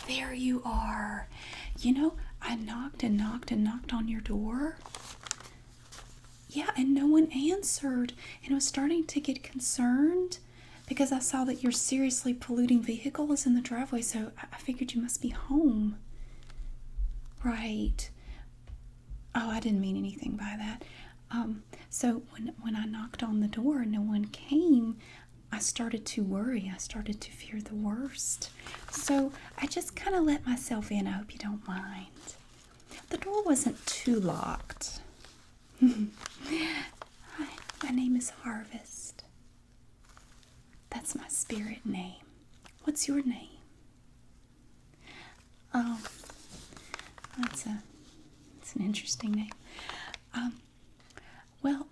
there you are. I knocked and knocked and knocked on your door. Yeah, and no one answered. And I was starting to get concerned because I saw that your seriously polluting vehicle is in the driveway, so I figured you must be home. Right. Oh, I didn't mean anything by that. So when I knocked on the door and no one came, I started to worry. I started to fear the worst. So I just kind of let myself in. I hope you don't mind. The door wasn't too locked. Hi, my name is Harvest. That's my spirit name. What's your name? Oh, that's an interesting name. Well,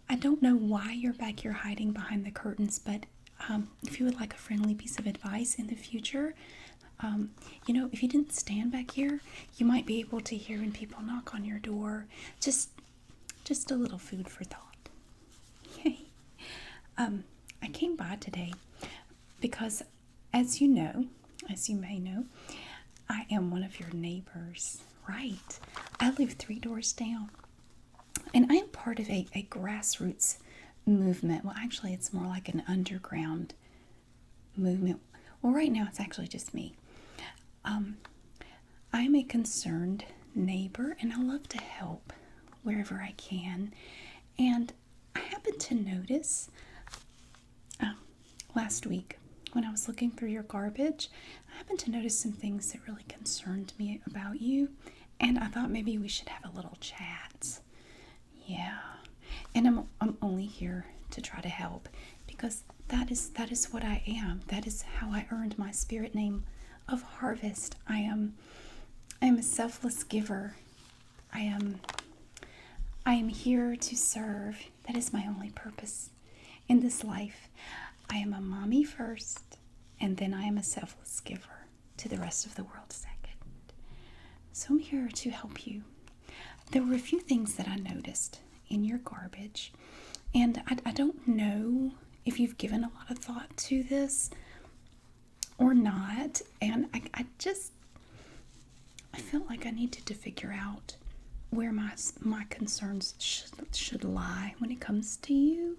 I don't know why you're back here hiding behind the curtains, but if you would like a friendly piece of advice in the future, if you didn't stand back here, you might be able to hear when people knock on your door. Just a little food for thought. Hey, I came by today because, as you may know, I am one of your neighbors. Right. I live 3 doors down. And I am part of a grassroots movement. Well, actually, it's more like an underground movement. Well, right now, it's actually just me. I'm a concerned neighbor, and I love to help wherever I can. And I happened to notice last week when I was looking through your garbage, I happened to notice some things that really concerned me about you. And I thought maybe we should have a little chat. Yeah, and I'm only here to try to help because that is what I am. That is how I earned my spirit name of Harvest. I am a selfless giver. I am here to serve. That is my only purpose in this life. I am a mommy first, and then I am a selfless giver to the rest of the world second. So I'm here to help you. There were a few things that I noticed in your garbage, and I don't know if you've given a lot of thought to this or not, and I felt like I needed to figure out where my concerns should lie when it comes to you.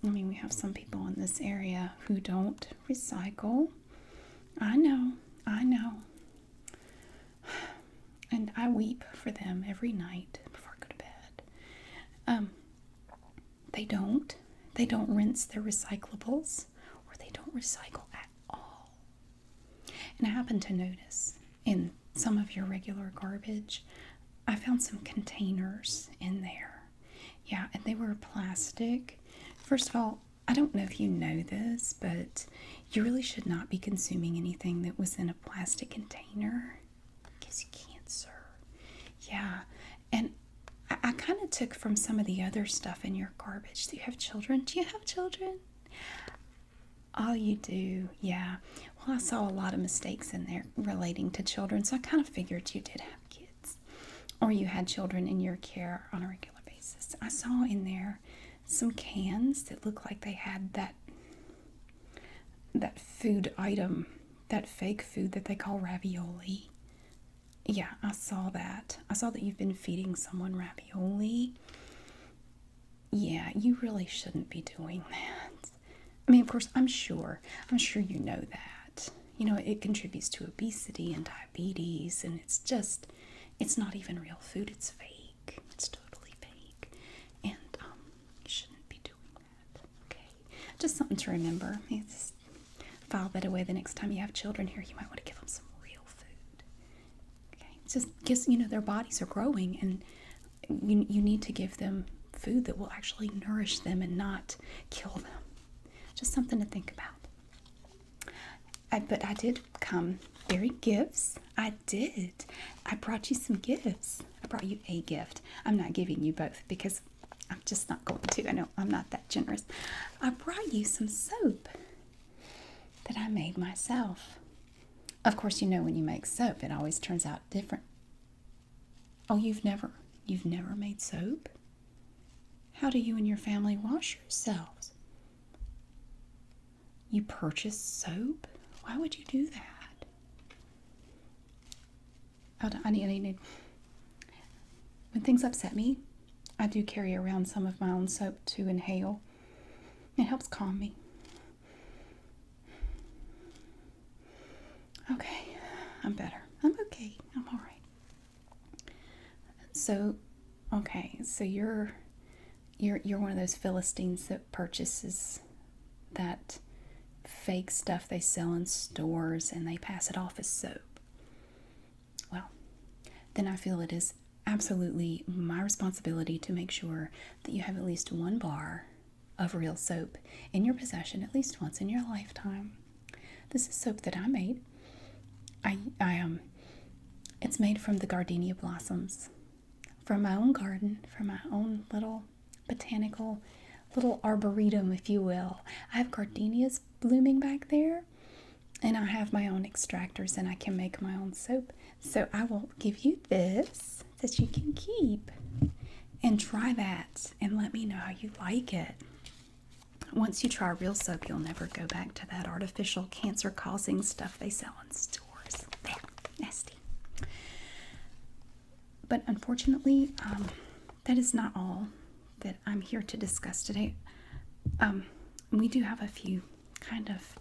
We have some people in this area who don't recycle. I know. And I weep for them every night before I go to bed. They don't rinse their recyclables, or they don't recycle at all. And I happen to notice in some of your regular garbage, I found some containers in there. Yeah, and they were plastic. First of all, I don't know if you know this, but you really should not be consuming anything that was in a plastic container. Gives you cancer. Yeah, and I kind of took from some of the other stuff in your garbage. Do you have children? Do you have children? Oh, you do? Yeah. Well, I saw a lot of mistakes in there relating to children, so I kind of figured you did have kids, or you had children in your care on a regular basis. I saw in there some cans that looked like they had that food item, that fake food that they call ravioli. Yeah, I saw that. I saw that you've been feeding someone ravioli. Yeah, you really shouldn't be doing that. I mean, of course, I'm sure you know that. It contributes to obesity and diabetes, and it's not even real food. It's fake. It's totally fake. And you shouldn't be doing that. Okay? Just something to remember. Just file that away the next time you have children here. You might want to give them some real food. Okay? It's just because, their bodies are growing, and you need to give them food that will actually nourish them and not kill them. Just something to think about. But I did come bearing gifts. I did. I brought you some gifts. I brought you a gift. I'm not giving you both because I'm just not going to. I know I'm not that generous. I brought you some soap that I made myself. Of course, when you make soap, it always turns out different. Oh, you've never made soap? How do you and your family wash yourselves? You purchase soap? Why would you do that? I need. When things upset me, I do carry around some of my own soap to inhale. It helps calm me. Okay, I'm better. I'm okay. I'm all right. So, okay, so you're one of those Philistines that purchases that fake stuff they sell in stores and they pass it off as soap. Well, then I feel it is absolutely my responsibility to make sure that you have at least one bar of real soap in your possession at least once in your lifetime. This is soap that I made. It's made from the gardenia blossoms from my own garden, from my own little botanical little arboretum, if you will. I have gardenias blooming back there, and I have my own extractors, and I can make my own soap. So I will give you this that you can keep and try that and let me know how you like it. Once you try real soap, you'll never go back to that artificial cancer-causing stuff they sell in stores. Nasty. But unfortunately, that is not all that I'm here to discuss today. We do have a few kind of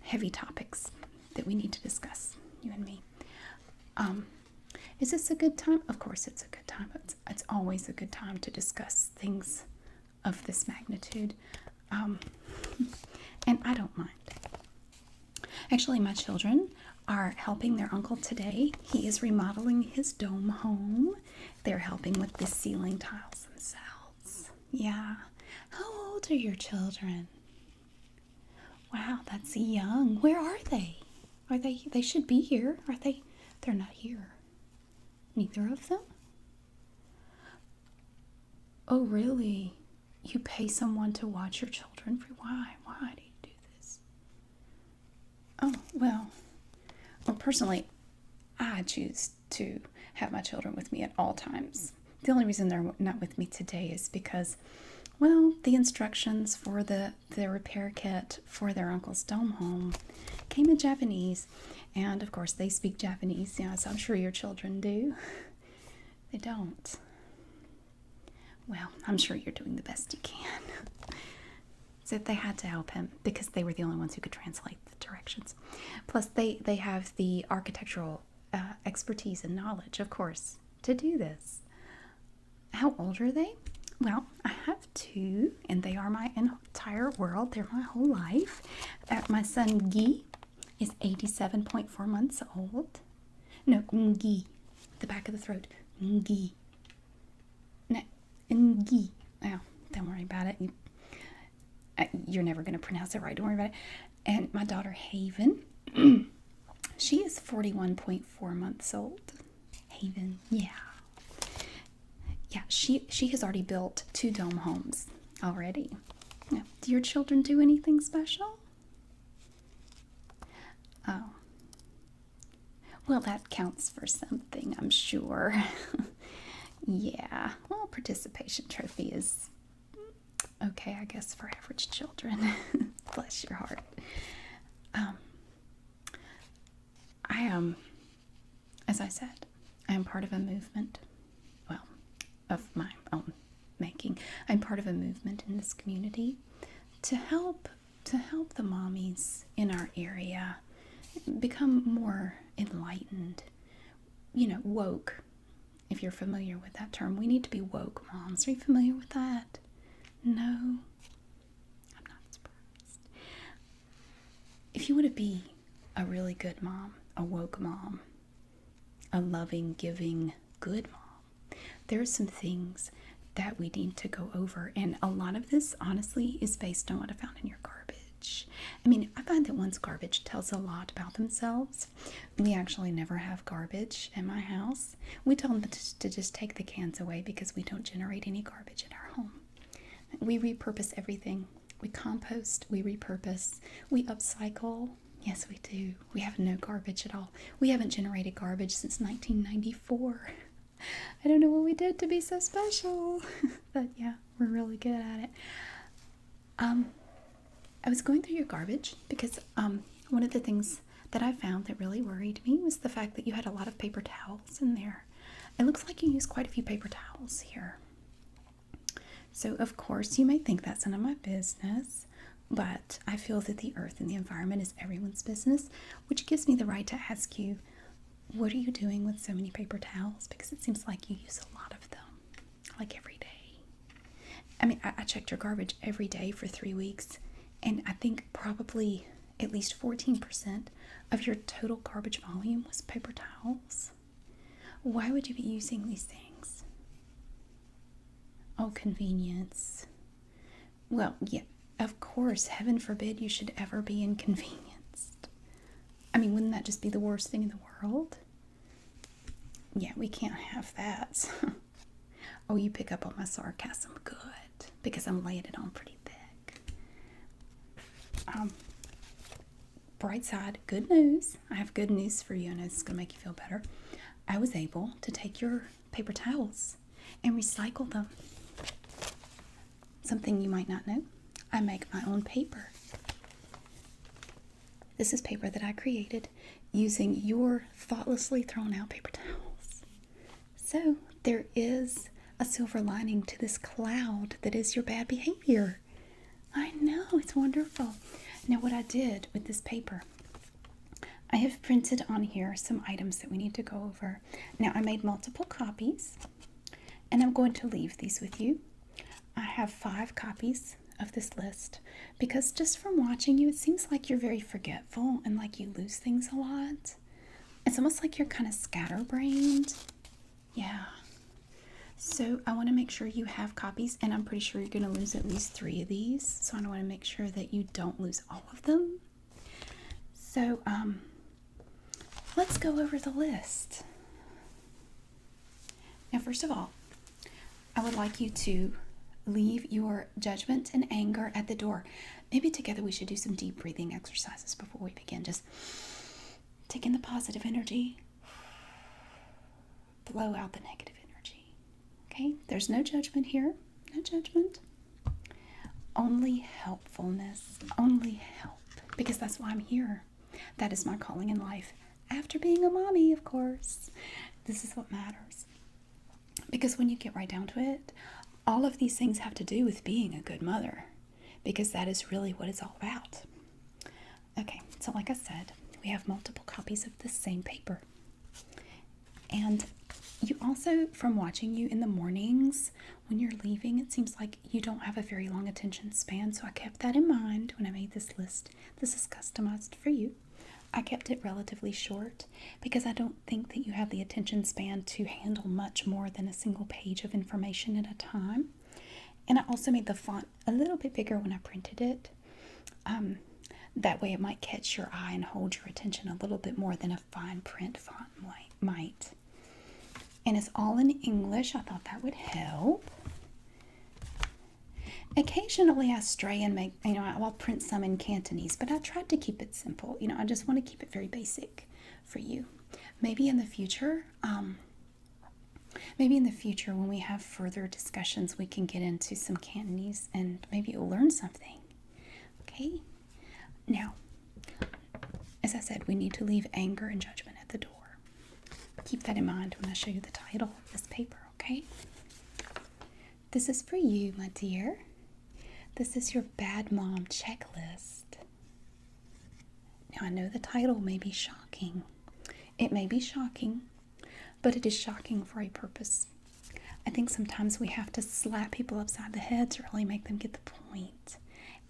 heavy topics that we need to discuss, you and me. Is this a good time? Of course it's a good time. It's always a good time to discuss things of this magnitude. And I don't mind. Actually, my children are helping their uncle today. He is remodeling his dome home. They're helping with the ceiling tiles themselves. Yeah. How old are your children? Wow, that's young. Where are they? They should be here. Are they? They're not here. Neither of them? Oh, really? You pay someone to watch your children? Why? Why do you do this? Oh, well, personally, I choose to have my children with me at all times. The only reason they're not with me today is because, well, the instructions for the repair kit for their uncle's dome home came in Japanese. And, of course, they speak Japanese, so I'm sure your children do. They don't. Well, I'm sure you're doing the best you can. So they had to help him because they were the only ones who could translate the directions. Plus, they have the architectural expertise and knowledge, of course, to do this. How old are they? Well, I have two, and they are my entire world. They're my whole life. My son, Guy, is 87.4 months old. No, Guy. The back of the throat. Guy. No, Guy. Oh, don't worry about it. You're never going to pronounce it right. Don't worry about it. And my daughter, Haven, she is 41.4 months old. Haven, yeah. Yeah, she has already built 2 dome homes already. Now, do your children do anything special? Oh. Well, that counts for something, I'm sure. Yeah, well, participation trophy is okay, I guess, for average children. Bless your heart. I am, as I said, I am part of a movement. Well, of my own making. I'm part of a movement in this community to help the mommies in our area become more enlightened. You know, woke. If you're familiar with that term, we need to be woke moms. Are you familiar with that? No, I'm not surprised. If you want to be a really good mom, a woke mom, a loving, giving, good mom, there are some things that we need to go over. And a lot of this, honestly, is based on what I found in your garbage. I mean, I find that one's garbage tells a lot about themselves. We actually never have garbage in my house. We tell them to just take the cans away because we don't generate any garbage in our home. We repurpose everything. We compost, we repurpose, we upcycle. Yes, we do. We have no garbage at all. We haven't generated garbage since 1994. I don't know what we did to be so special. But yeah, we're really good at it. I was going through your garbage because one of the things that I found that really worried me was the fact that you had a lot of paper towels in there. It looks like you use quite a few paper towels here. So, of course, you may think that's none of my business, but I feel that the earth and the environment is everyone's business, which gives me the right to ask you, what are you doing with so many paper towels? Because it seems like you use a lot of them, like every day. I mean, I checked your garbage every day for 3 weeks, and I think probably at least 14% of your total garbage volume was paper towels. Why would you be using these things? Oh, convenience. Well, yeah, of course, heaven forbid you should ever be inconvenienced. I mean, wouldn't that just be the worst thing in the world? Yeah, we can't have that. Oh, you pick up on my sarcasm. Good. Because I'm laying it on pretty thick. Bright side, good news. I have good news for you, and it's going to make you feel better. I was able to take your paper towels and recycle them. Something you might not know, I make my own paper. This is paper that I created using your thoughtlessly thrown out paper towels. So there is a silver lining to this cloud that is your bad behavior. I know, it's wonderful. Now what I did with this paper, I have printed on here some items that we need to go over. Now I made multiple copies, and I'm going to leave these with you. I have 5 copies of this list because just from watching you, it seems like you're very forgetful and like you lose things a lot. It's almost like you're kind of scatterbrained. Yeah. So I want to make sure you have copies, and I'm pretty sure you're going to lose at least 3 of these. So I want to make sure that you don't lose all of them. So let's go over the list. Now, first of all, I would like you to leave your judgment and anger at the door. Maybe together we should do some deep breathing exercises before we begin. Just take in the positive energy, blow out the negative energy. Okay? There's no judgment here. No judgment. Only helpfulness. Only help. Because that's why I'm here. That is my calling in life. After being a mommy, of course. This is what matters. Because when you get right down to it, all of these things have to do with being a good mother. Because that is really what it's all about. Okay, so like I said, we have multiple copies of the same paper. And you also, from watching you in the mornings when you're leaving, it seems like you don't have a very long attention span. So I kept that in mind when I made this list. This is customized for you. I kept it relatively short because I don't think that you have the attention span to handle much more than a single page of information at a time. And I also made the font a little bit bigger when I printed it. That way it might catch your eye and hold your attention a little bit more than a fine print font might. And it's all in English. I thought that would help. Occasionally I stray and make, I'll print some in Cantonese, but I tried to keep it simple. I just want to keep it very basic for you. Maybe in the future, when we have further discussions, we can get into some Cantonese and maybe you'll learn something. Okay? Now, as I said, we need to leave anger and judgment at the door. Keep that in mind when I show you the title of this paper, okay? This is for you, my dear. This is your bad mom checklist. Now, I know the title may be shocking. It may be shocking, but it is shocking for a purpose. I think sometimes we have to slap people upside the head to really make them get the point.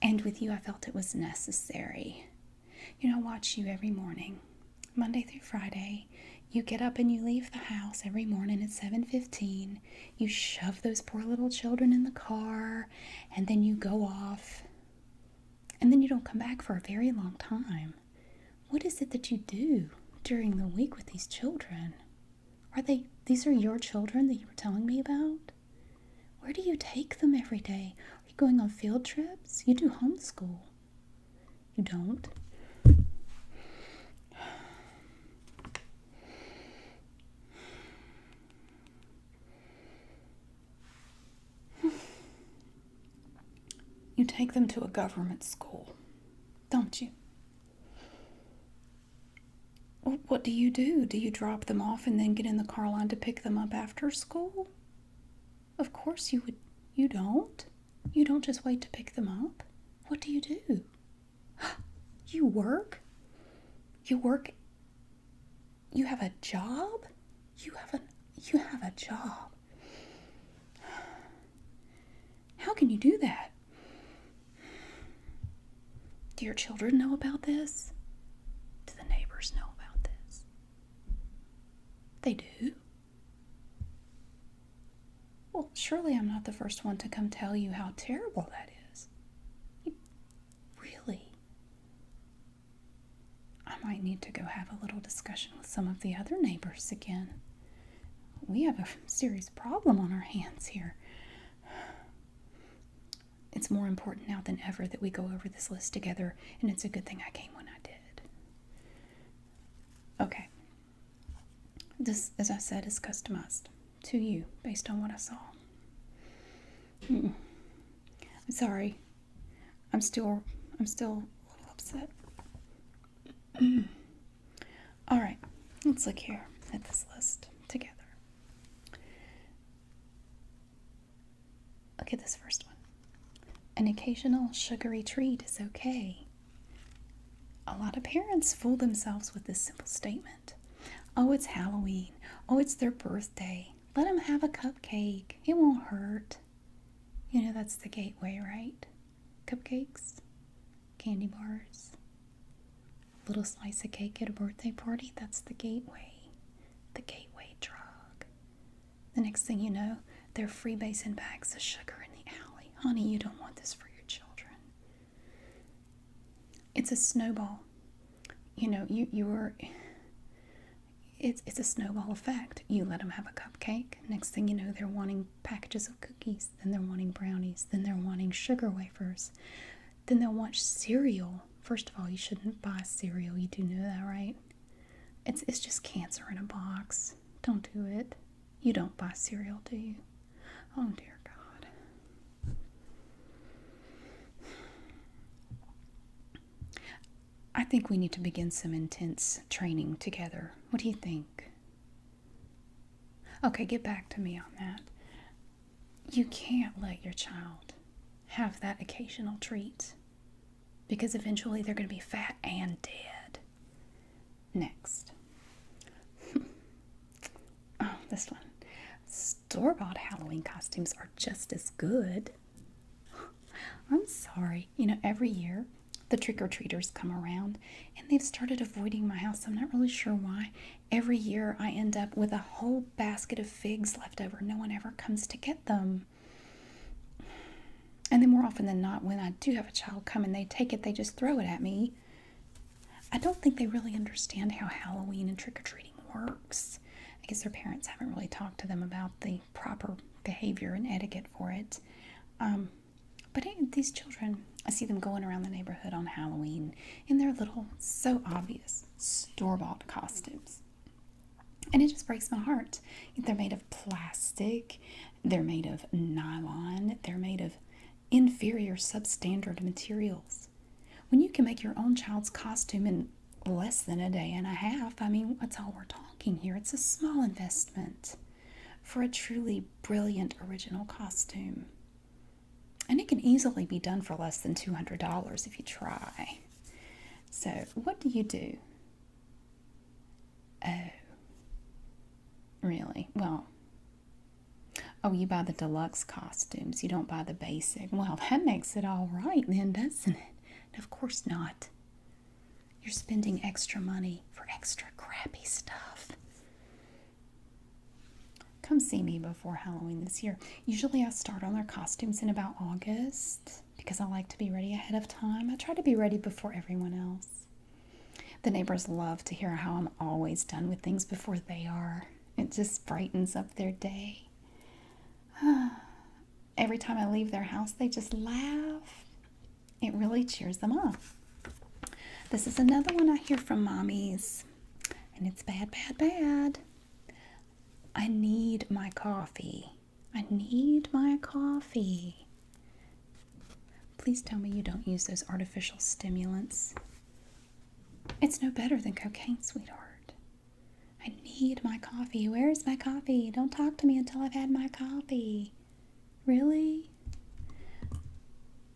And with you, I felt it was necessary. I watch you every morning, Monday through Friday. You get up and you leave the house every morning at 7:15. You shove those poor little children in the car, and then you go off. And then you don't come back for a very long time. What is it that you do during the week with these children? These are your children that you were telling me about? Where do you take them every day? Are you going on field trips? You do homeschool. You don't? You take them to a government school. don't you? What do you do? Do you drop them off and then get in the car line to pick them up after school? Of course you would. You don't. You don't just wait to pick them up. What do you do? You work? You work? You have a job? You have a job. How can you do that? Do your children know about this? Do the neighbors know about this? They do? Well, surely I'm not the first one to come tell you how terrible that is. Really? I might need to go have a little discussion with some of the other neighbors again. We have a serious problem on our hands here. It's more important now than ever that we go over this list together, and it's a good thing I came when I did. Okay. This, as I said, is customized to you based on what I saw. I'm sorry. I'm still a little upset. All right, let's look here at this list together. Look at this first one. An occasional sugary treat is okay. A lot of parents fool themselves with this simple statement. Oh, it's Halloween. Oh, it's their birthday. Let them have a cupcake. It won't hurt. You know, that's the gateway, right? Cupcakes, candy bars, a little slice of cake at a birthday party. That's the gateway drug. The next thing you know, they're freebasing bags of sugar in the alley. Honey, you don't want this for your children. It's a snowball. You know, it's a snowball effect. You let them have a cupcake. Next thing you know, they're wanting packages of cookies. Then they're wanting brownies. Then they're wanting sugar wafers. Then they'll want cereal. First of all, you shouldn't buy cereal. You do know that, right? It's just cancer in a box. Don't do it. You don't buy cereal, do you? Oh, dear God. I think we need to begin some intense training together. What do you think? Okay, get back to me on that. You can't let your child have that occasional treat because eventually they're going to be fat and dead. Next. Oh, this one. Store-bought Halloween costumes are just as good. I'm sorry. You know, every year the trick-or-treaters come around and they've started avoiding my house. I'm not really sure why. Every year I end up with a whole basket of figs left over. No one ever comes to get them. And then more often than not, when I do have a child come and they take it, they just throw it at me. I don't think they really understand how Halloween and trick-or-treating works. I guess their parents haven't really talked to them about the proper behavior and etiquette for it. But these children, I see them going around the neighborhood on Halloween in their little, so obvious, store-bought costumes. And it just breaks my heart. They're made of plastic. They're made of nylon. They're made of inferior, substandard materials. When you can make your own child's costume in less than a day and a half, I mean, that's all we're talking here. It's a small investment for a truly brilliant original costume. And it can easily be done for less than $200 if you try. So, what do you do? Oh, really? Well, oh, you buy the deluxe costumes. You don't buy the basic. Well, that makes it all right then, doesn't it? And of course not. You're spending extra money for extra crappy stuff. Come see me before Halloween this year. Usually I start on their costumes in about August because I like to be ready ahead of time. I try to be ready before everyone else. The neighbors love to hear how I'm always done with things before they are. It just brightens up their day. Every time I leave their house, they just laugh. It really cheers them up. This is another one I hear from mommies, and it's bad, bad, bad. I need my coffee. I need my coffee. Please tell me you don't use those artificial stimulants. It's no better than cocaine, sweetheart. I need my coffee. Where's my coffee? Don't talk to me until I've had my coffee. Really?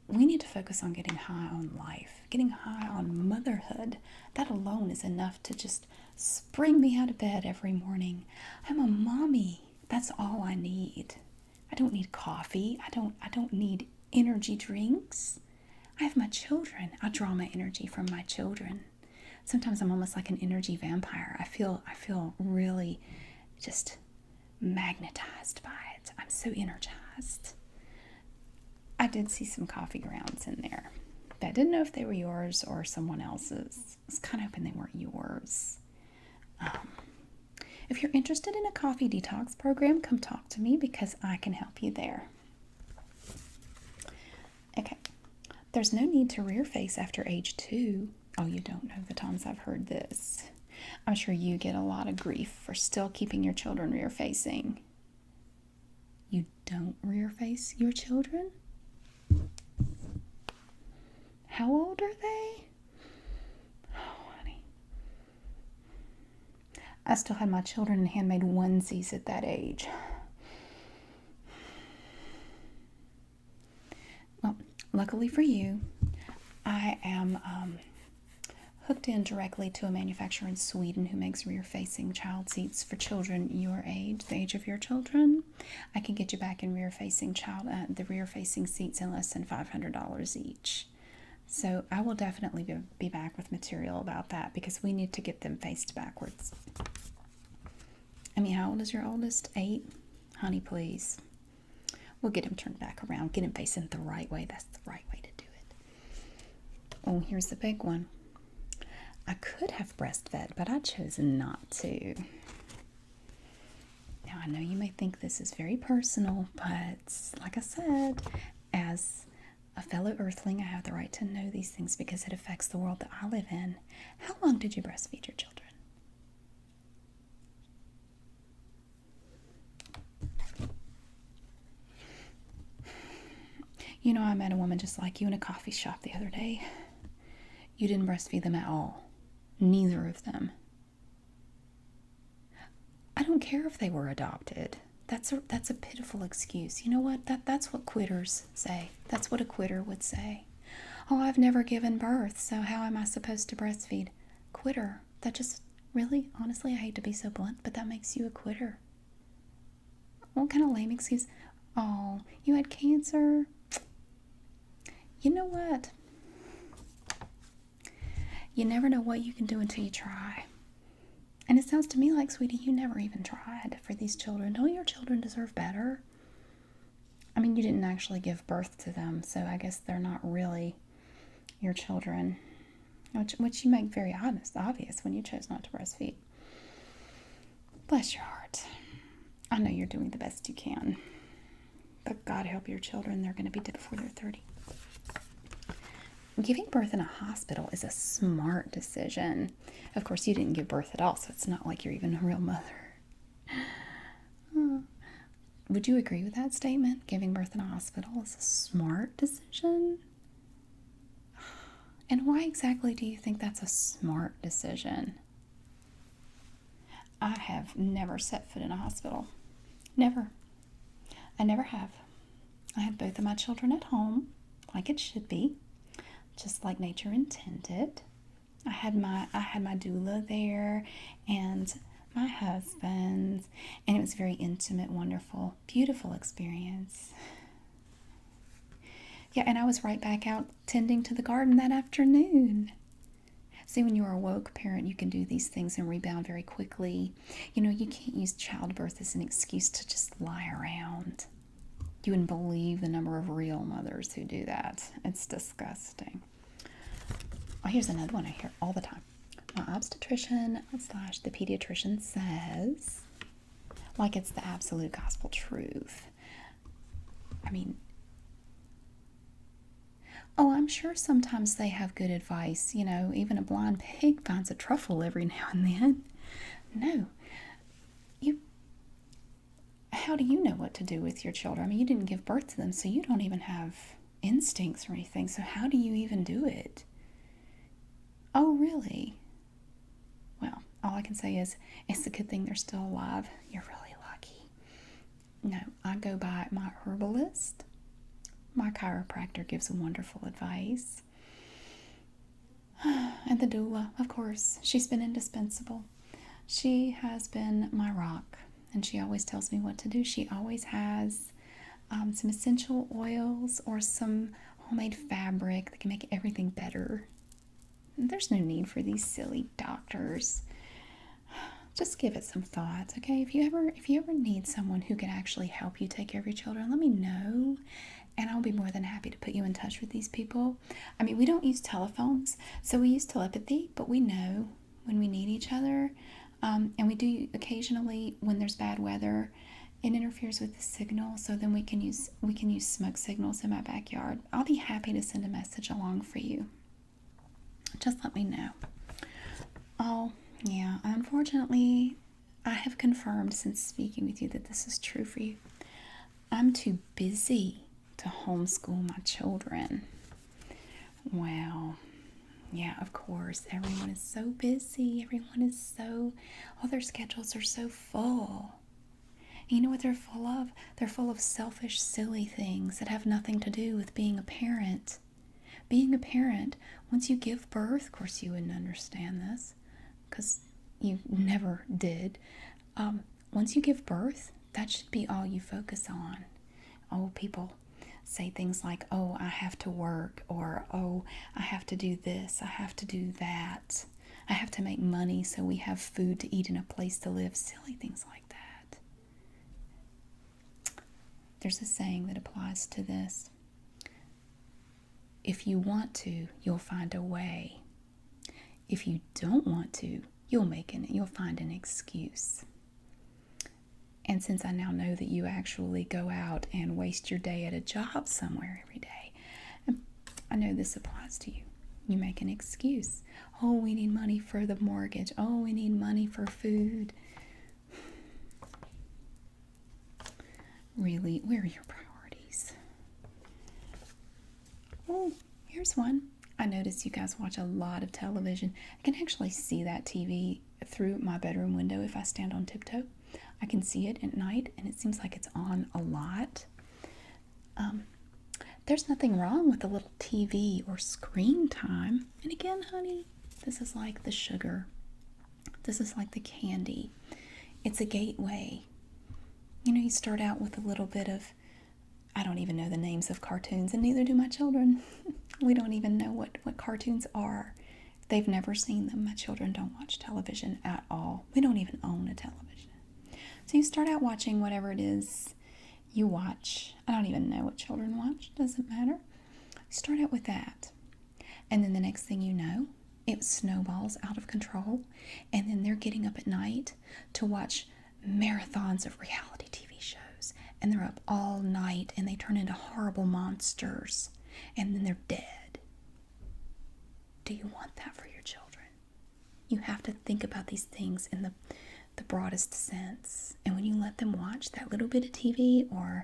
We need to focus on getting high on life, getting high on motherhood. That alone is enough to just spring me out of bed every morning. I'm a mommy. That's all I need. I don't need coffee. I don't need energy drinks. I have my children. I draw my energy from my children. Sometimes I'm almost like an energy vampire. I feel really just magnetized by it. I'm so energized. I did see some coffee grounds in there, but I didn't know if they were yours or someone else's. I was kind of hoping they weren't yours. If you're interested in a coffee detox program, come talk to me because I can help you there. Okay, there's no need to rear face after age 2. Oh, you don't know the times I've heard this. I'm sure you get a lot of grief for still keeping your children rear facing. You don't rear face your children? How old are they? Oh, honey. I still had my children in handmade onesies at that age. Well, luckily for you, I am hooked in directly to a manufacturer in Sweden who makes rear-facing child seats for children your age, the age of your children. I can get you back in the rear-facing seats in less than $500 each. So I will definitely be back with material about that because we need to get them faced backwards. I mean, how old is your oldest? 8? Honey, please. We'll get him turned back around. Get him facing the right way. That's the right way to do it. Oh, here's the big one. I could have breastfed, but I chose not to. Now, I know you may think this is very personal, but like I said, as a fellow earthling, I have the right to know these things because it affects the world that I live in. How long did you breastfeed your children? You know, I met a woman just like you in a coffee shop the other day. You didn't breastfeed them at all. Neither of them. I don't care if they were adopted. That's a pitiful excuse. You know what? That's what quitters say. That's what a quitter would say. Oh, I've never given birth, so how am I supposed to breastfeed? Quitter. That just really, honestly, I hate to be so blunt, but that makes you a quitter. What kind of lame excuse? Oh, you had cancer? You know what? You never know what you can do until you try. And it sounds to me like, sweetie, you never even tried for these children. Don't your children deserve better? I mean, you didn't actually give birth to them, so I guess they're not really your children, which you make very obvious when you chose not to breastfeed. Bless your heart. I know you're doing the best you can, but God help your children. They're going to be dead before they're 30. Giving birth in a hospital is a smart decision. Of course, you didn't give birth at all, so it's not like you're even a real mother. Would you agree with that statement? Giving birth in a hospital is a smart decision? And why exactly do you think that's a smart decision? I have never set foot in a hospital. Never. I never have. I had both of my children at home, like it should be. Just like nature intended. I had my doula there and my husband, and it was a very intimate, wonderful, beautiful experience. Yeah, and I was right back out tending to the garden that afternoon. See, when you're a woke parent, you can do these things and rebound very quickly. You know, you can't use childbirth as an excuse to just lie around. You wouldn't believe the number of real mothers who do that. It's disgusting. Oh, here's another one I hear all the time. My obstetrician / the pediatrician says, like it's the absolute gospel truth. I mean, oh, I'm sure sometimes they have good advice. You know, even a blind pig finds a truffle every now and then. No. How do you know what to do with your children? I mean, you didn't give birth to them, so you don't even have instincts or anything. So how do you even do it? Oh, really? Well, all I can say is it's a good thing they're still alive. You're really lucky. No, I go by my herbalist. My chiropractor gives wonderful advice. And the doula, of course, she's been indispensable. She has been my rock, and she always tells me what to do. She always has some essential oils or some homemade fabric that can make everything better. There's no need for these silly doctors. Just give it some thought, okay? If you ever need someone who can actually help you take care of your children, let me know, and I'll be more than happy to put you in touch with these people. I mean, we don't use telephones, so we use telepathy, but we know when we need each other, and we do occasionally when there's bad weather. It interferes with the signal, so then we can use smoke signals in my backyard. I'll be happy to send a message along for you. Just let me know. Oh, yeah. Unfortunately, I have confirmed since speaking with you that this is true for you. I'm too busy to homeschool my children. Well, yeah, of course. Everyone is so busy. All their schedules are so full. And you know what they're full of? They're full of selfish, silly things that have nothing to do with being a parent. Being a parent, once you give birth, of course you wouldn't understand this because you never did. Once you give birth, that should be all you focus on. Oh, people say things like, oh, I have to work, or oh, I have to do this, I have to do that. I have to make money so we have food to eat and a place to live. Silly things like that. There's a saying that applies to this. If you want to, you'll find a way. If you don't want to, you'll find an excuse. And since I now know that you actually go out and waste your day at a job somewhere every day, I know this applies to you. You make an excuse. Oh, we need money for the mortgage. Oh, we need money for food. Really, where are your priorities? Oh, here's one. I notice you guys watch a lot of television. I can actually see that TV through my bedroom window if I stand on tiptoe. I can see it at night, and it seems like it's on a lot. There's nothing wrong with a little TV or screen time. And again, honey, this is like the sugar. This is like the candy. It's a gateway. You know, you start out with a little bit of, I don't even know the names of cartoons, and neither do my children. We don't even know what cartoons are. They've never seen them. My children don't watch television at all. We don't even own a television. So you start out watching whatever it is you watch. I don't even know what children watch. Doesn't matter. Start out with that. And then the next thing you know, it snowballs out of control. And then they're getting up at night to watch marathons of reality TV shows. And they're up all night and they turn into horrible monsters. And then they're dead. Do you want that for your children? You have to think about these things in the broadest sense. And when you let them watch that little bit of TV or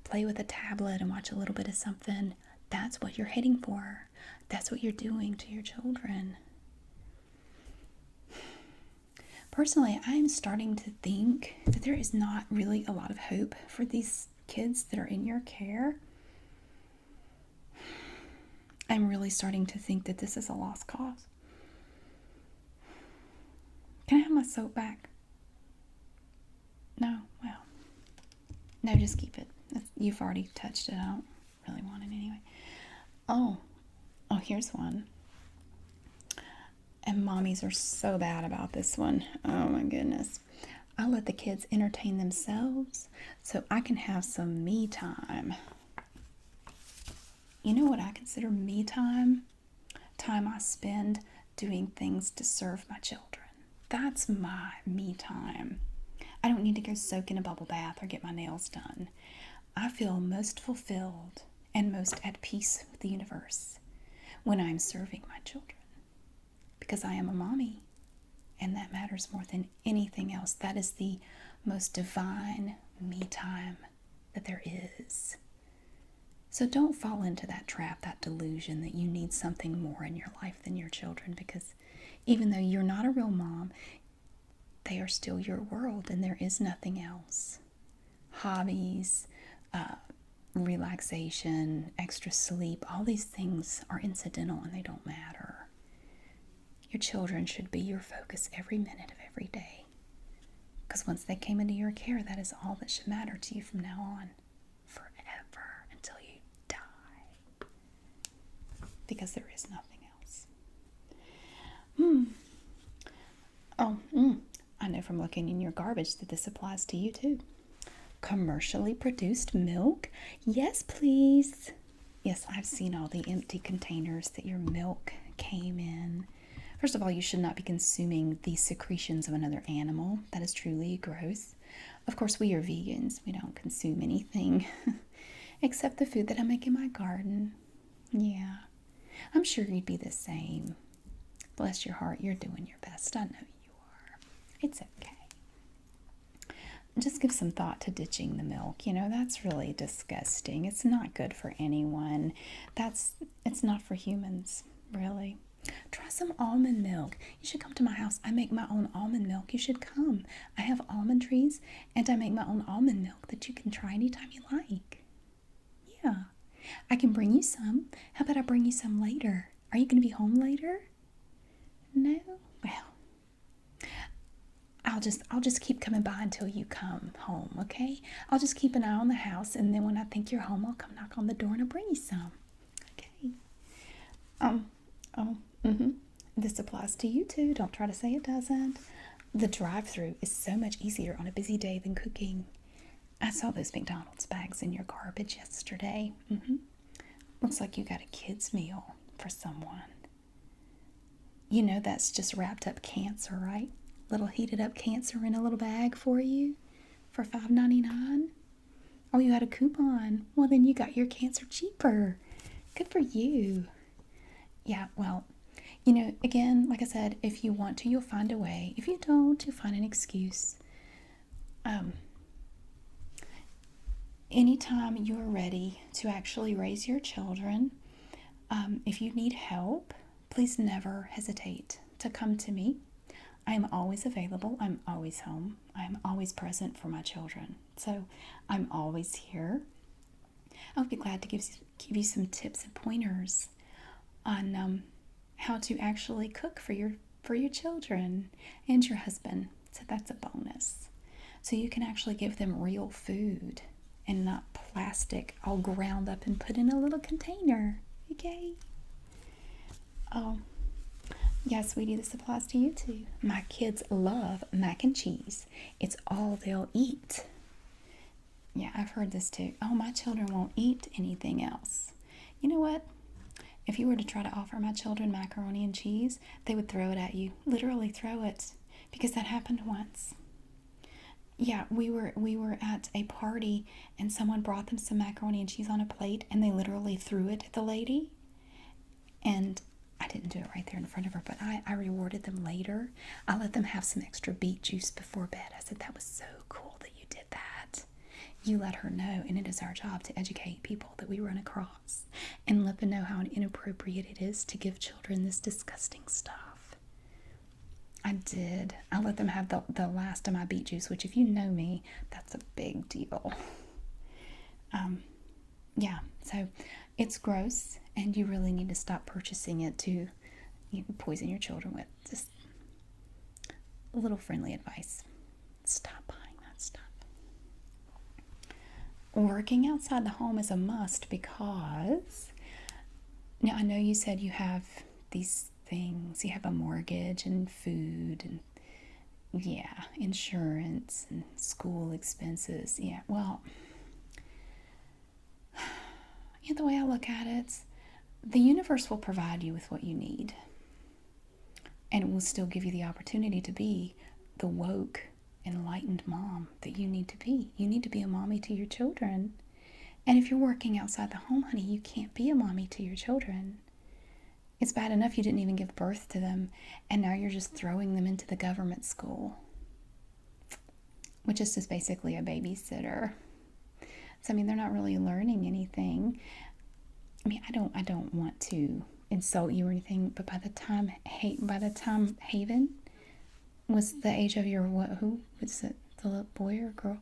play with a tablet and watch a little bit of something, that's what you're heading for. That's what you're doing to your children. Personally, I'm starting to think that there is not really a lot of hope for these kids that are in your care. I'm really starting to think that this is a lost cause. Can I have my soap back? No? Well, no, just keep it. You've already touched it. I don't really want it anyway. Oh, here's one. And mommies are so bad about this one. Oh my goodness. I let the kids entertain themselves so I can have some me time. You know what I consider me time? Time I spend doing things to serve my children. That's my me time. I don't need to go soak in a bubble bath or get my nails done. I feel most fulfilled and most at peace with the universe when I'm serving my children. Because I am a mommy, and that matters more than anything else. That is the most divine me time that there is. So don't fall into that trap, that delusion that you need something more in your life than your children, because even though you're not a real mom, they are still your world and there is nothing else. Hobbies, uh, relaxation, extra sleep, all these things are incidental and they don't matter. Your children should be your focus every minute of every day. Because once they came into your care, that is all that should matter to you from now on. Forever, until you die. Because there is nothing else. I know from looking in your garbage that this applies to you too. Commercially produced milk? Yes, please. Yes, I've seen all the empty containers that your milk came in. First of all, you should not be consuming the secretions of another animal. That is truly gross. Of course, we are vegans. We don't consume anything except the food that I make in my garden. Yeah, I'm sure you'd be the same. Bless your heart, you're doing your best. I know you are. It's okay. Just give some thought to ditching the milk. That's really disgusting. It's not good for anyone. It's not for humans, really. Try some almond milk. You should come to my house. I make my own almond milk. You should come. I have almond trees and I make my own almond milk that you can try anytime you like. Yeah. I can bring you some. How about I bring you some later? Are you going to be home later? No? Well, I'll just keep coming by until you come home, okay? I'll just keep an eye on the house, and then when I think you're home, I'll come knock on the door and I'll bring you some. Okay. Oh, This applies to you too. Don't try to say it doesn't. The drive-through is so much easier on a busy day than cooking. I saw those McDonald's bags in your garbage yesterday. Looks like you got a kid's meal for someone. That's just wrapped up cancer, right? Little heated up cancer in a little bag for you for $5.99. Oh, you had a coupon. Well, then you got your cancer cheaper. Good for you. Yeah, well, again, like I said, if you want to, you'll find a way. If you don't, you'll find an excuse. Anytime you're ready to actually raise your children, if you need help, please never hesitate to come to me. I am always available. I'm always home. I'm always present for my children. So I'm always here. I'll be glad to give you some tips and pointers on how to actually cook for your children and your husband. So that's a bonus. So you can actually give them real food and not plastic all ground up and put in a little container. Okay? Oh, yeah, sweetie, this applies to you too. My kids love mac and cheese. It's all they'll eat. Yeah, I've heard this too. Oh, my children won't eat anything else. You know what? If you were to try to offer my children macaroni and cheese, they would throw it at you. Literally throw it. Because that happened once. Yeah, we were at a party and someone brought them some macaroni and cheese on a plate and they literally threw it at the lady. And I didn't do it right there in front of her, but I rewarded them later. I let them have some extra beet juice before bed. I said, that was so cool that you did that. You let her know, and it is our job to educate people that we run across and let them know how inappropriate it is to give children this disgusting stuff. I did. I let them have the last of my beet juice, which if you know me, that's a big deal. Yeah, so it's gross, and you really need to stop purchasing it to poison your children with. Just a little friendly advice. Stop buying that stuff. Working outside the home is a must because, now I know you said you have these things. You have a mortgage and food and, yeah, insurance and school expenses. Yeah, well, the way I look at it, the universe will provide you with what you need. And it will still give you the opportunity to be the woke, enlightened mom that you need to be. You need to be a mommy to your children. And if you're working outside the home, honey, you can't be a mommy to your children. It's bad enough you didn't even give birth to them, and now you're just throwing them into the government school, which is just basically a babysitter. So I mean, they're not really learning anything. I mean, I don't want to insult you or anything, but by the time Haven was the age of your what? Who was it? The little boy or girl?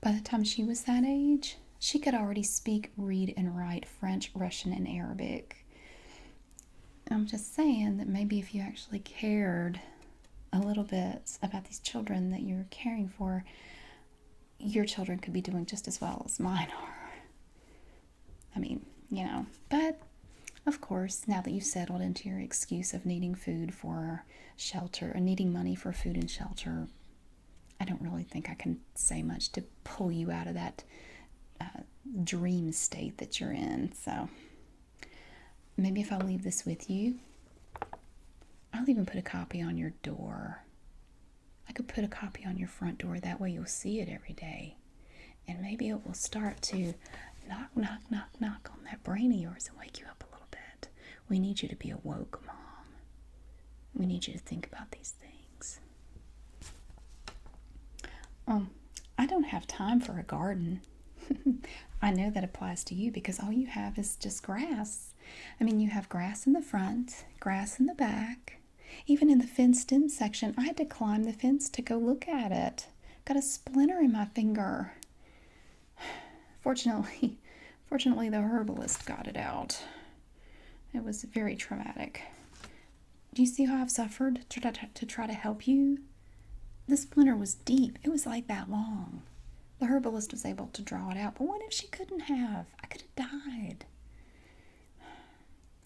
By the time she was that age, she could already speak, read, and write French, Russian, and Arabic. I'm just saying that maybe if you actually cared a little bit about these children that you're caring for, your children could be doing just as well as mine are. I mean, but of course, now that you've settled into your excuse of needing food for shelter or needing money for food and shelter, I don't really think I can say much to pull you out of that dream state that you're in. So maybe if I leave this with you, I'll even put a copy on your door. I could put a copy on your front door. That way you'll see it every day. And maybe it will start to knock, knock, knock, knock on that brain of yours and wake you up a little bit. We need you to be awoke, Mom. We need you to think about these things. I don't have time for a garden. I know that applies to you because all you have is just grass. I mean, you have grass in the front, grass in the back. Even in the fenced-in section, I had to climb the fence to go look at it. Got a splinter in my finger. Fortunately, the herbalist got it out. It was very traumatic. Do you see how I've suffered to try to help you? The splinter was deep. It was like that long. The herbalist was able to draw it out, but what if she couldn't have? I could have died.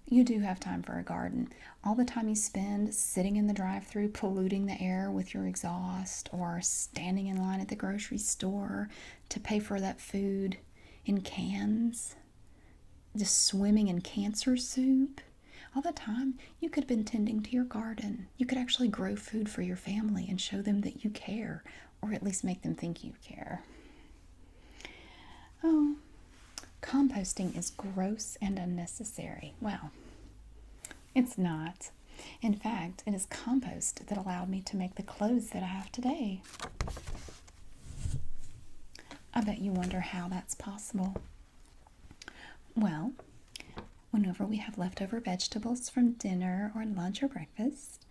You do have time for a garden. All the time you spend sitting in the drive-thru polluting the air with your exhaust, or standing in line at the grocery store to pay for that food in cans, just swimming in cancer soup. All the time you could have been tending to your garden. You could actually grow food for your family and show them that you care, or at least make them think you care. Oh, composting is gross and unnecessary. Well, it's not. In fact, it is compost that allowed me to make the clothes that I have today. I bet you wonder how that's possible. Well, whenever we have leftover vegetables from dinner or lunch or breakfast,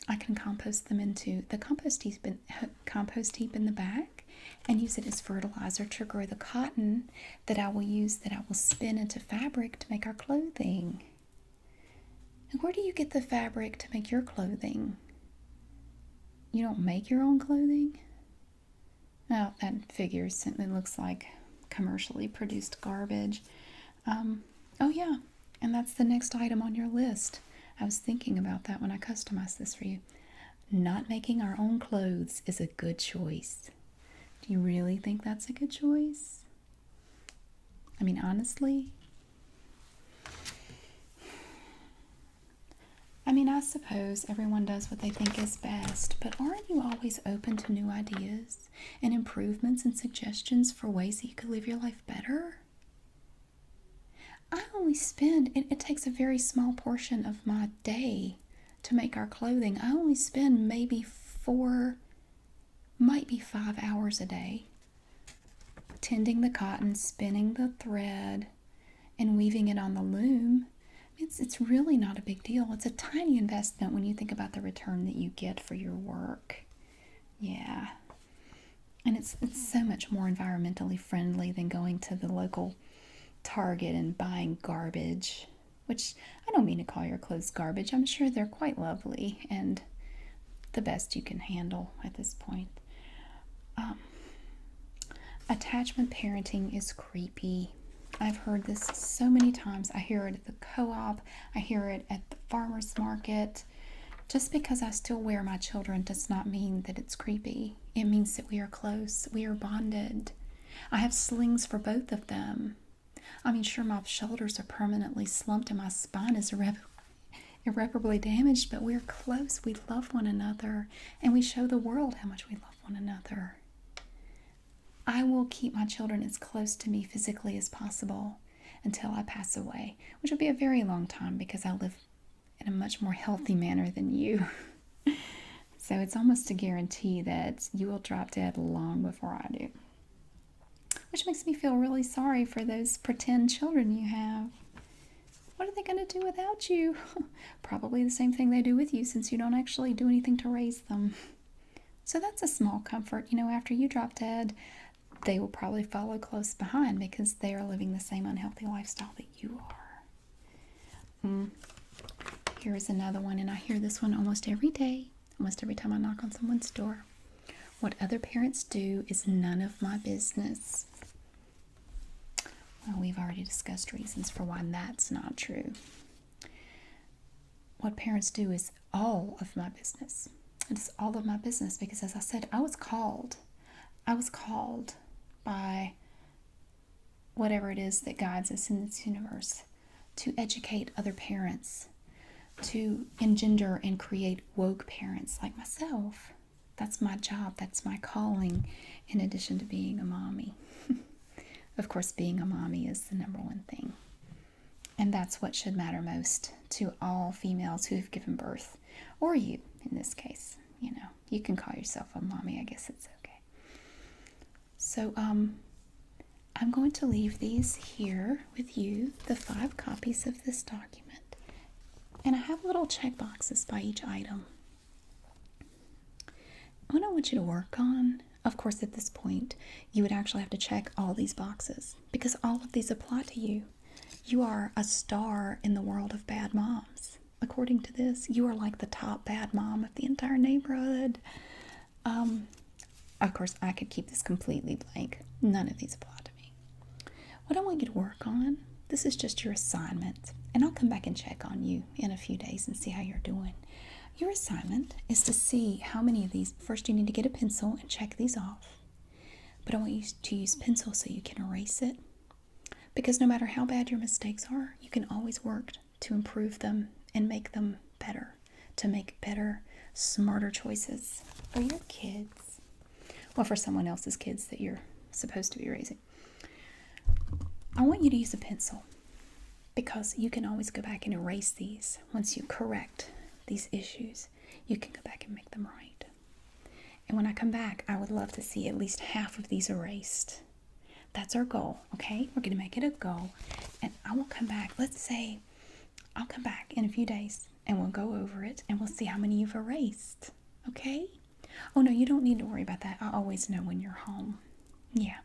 I can compost them into the compost heap in the back and use it as fertilizer to grow the cotton that I will spin into fabric to make our clothing. And where do you get the fabric to make your clothing? You don't make your own clothing? Oh, that figures. It looks like commercially produced garbage. Oh yeah, and that's the next item on your list. I was thinking about that when I customized this for you. Not making our own clothes is a good choice. Do you really think that's a good choice? I mean, honestly? I mean, I suppose everyone does what they think is best, but aren't you always open to new ideas and improvements and suggestions for ways that you could live your life better? I only spend, it takes a very small portion of my day to make our clothing. I only spend maybe 5 hours a day tending the cotton, spinning the thread, and weaving it on the loom. It's really not a big deal. It's a tiny investment when you think about the return that you get for your work. Yeah. And it's so much more environmentally friendly than going to the local Target and buying garbage, which I don't mean to call your clothes garbage. I'm sure they're quite lovely and the best you can handle at this point. Attachment parenting is creepy. I've heard this so many times. I hear it at the co-op. I hear it at the farmer's market. Just because I still wear my children does not mean that it's creepy. It means that we are close. We are bonded. I have slings for both of them. I mean, sure, my shoulders are permanently slumped and my spine is irreparably damaged, but we're close. We love one another, and we show the world how much we love one another. I will keep my children as close to me physically as possible until I pass away, which will be a very long time because I live in a much more healthy manner than you. So it's almost a guarantee that you will drop dead long before I do. which makes me feel really sorry for those pretend children you have. What are they going to do without you? Probably the same thing they do with you, since you don't actually do anything to raise them. So that's a small comfort. You know, after you drop dead, they will probably follow close behind because they are living the same unhealthy lifestyle that you are. Here's another one, and I hear this one almost every day, almost every time I knock on someone's door. What other parents do is none of my business. Well, we've already discussed reasons for why that's not true. What parents do is all of my business. It is all of my business because, as I said, I was called by whatever it is that guides us in this universe to educate other parents, to engender and create woke parents like myself. That's my job. That's my calling, in addition to being a mommy. Of course, being a mommy is the number one thing. And that's what should matter most to all females who have given birth, or you in this case. You know, you can call yourself a mommy. I guess it's okay. So, I'm going to leave these here with you, the 5 copies of this document. And I have little check boxes by each item. What I want you to work on, of course, at this point, you would actually have to check all these boxes because all of these apply to you. You are a star in the world of bad moms. According to this, you are like the top bad mom of the entire neighborhood. Of course, I could keep this completely blank. None of these apply to me. What I want you to work on, this is just your assignment, and I'll come back and check on you in a few days and see how you're doing. Your assignment is to see how many of these. First, you need to get a pencil and check these off. But I want you to use pencil so you can erase it. Because no matter how bad your mistakes are, you can always work to improve them and make them better. To make better, smarter choices for your kids. Well, for someone else's kids that you're supposed to be raising. I want you to use a pencil because you can always go back and erase these once you correct these issues. You can go back and make them right. And when I come back, I would love to see at least half of these erased. That's our goal, okay? We're going to make it a goal. And I will come back. Let's say I'll come back in a few days and we'll go over it and we'll see how many you've erased, okay? Oh, no, you don't need to worry about that. I always know when you're home. Yeah,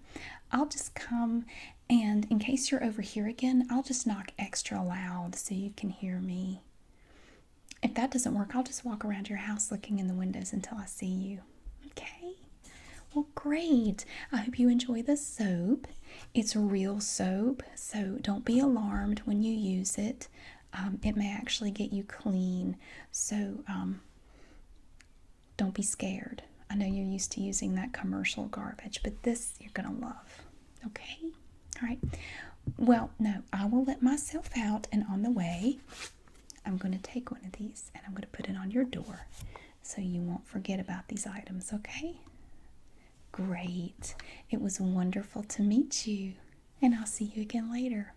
I'll just come, and in case you're over here again, I'll just knock extra loud so you can hear me. If that doesn't work, I'll just walk around your house looking in the windows until I see you. Okay? Well, great. I hope you enjoy the soap. It's real soap, so don't be alarmed when you use it. It may actually get you clean, so don't be scared. I know you're used to using that commercial garbage, but this you're going to love. Okay? All right. Well, no, I will let myself out, and on the way, I'm going to take one of these and I'm going to put it on your door so you won't forget about these items, okay? Great. It was wonderful to meet you, and I'll see you again later.